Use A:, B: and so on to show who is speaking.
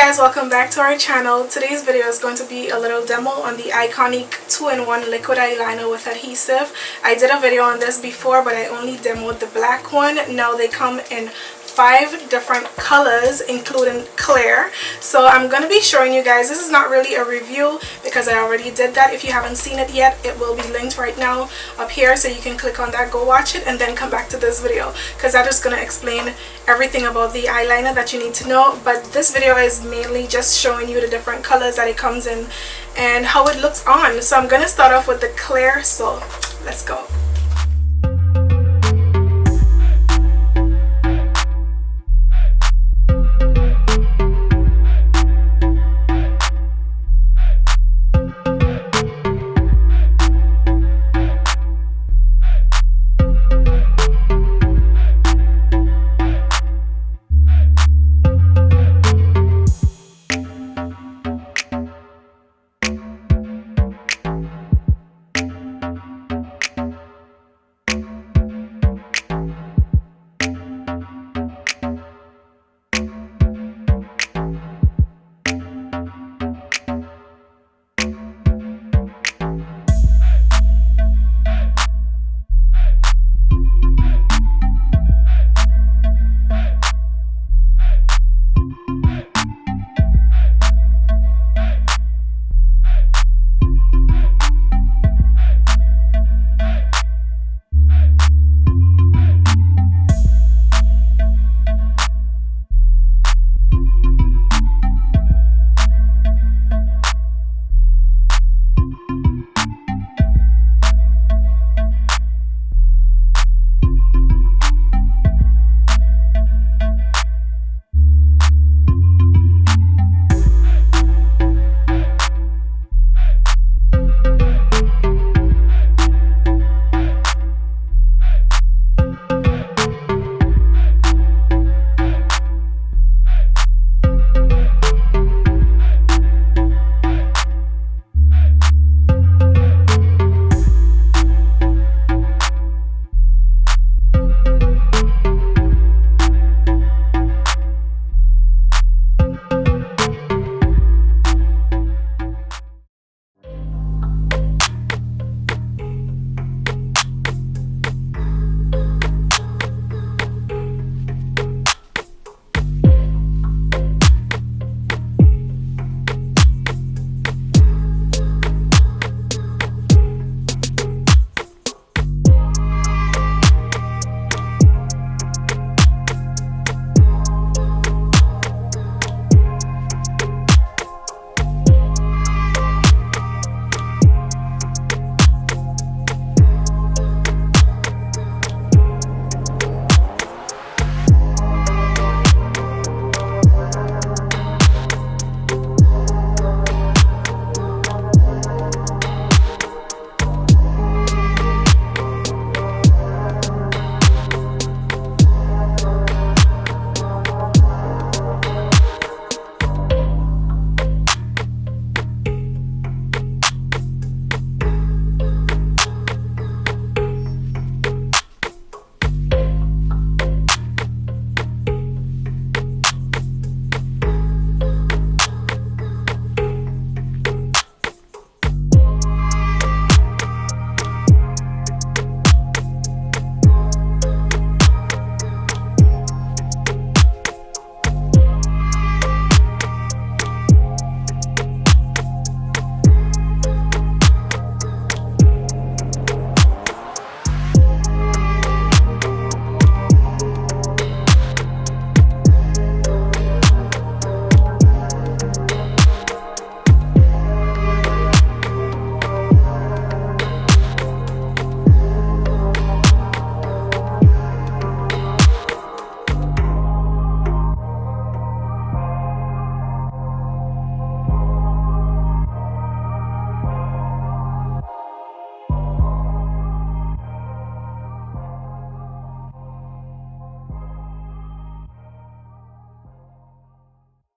A: guys, welcome back to our channel. Today's video is going to be a little demo on the Eye-Conique 2-in-1 liquid eyeliner with adhesive. I did a video on this before, but I only demoed the black one. Now they come in 5 different colors, including clear. So I'm going to be showing you guys. This is not really a review because I already did that. If you haven't seen it yet, it will be linked right now up here, so you can click on that, go watch it, and then come back to this video because that is going to explain everything about the eyeliner that you need to know. But this video is mainly just showing you the different colors that it comes in and how it looks on. So I'm going to start off with the clear, so let's go.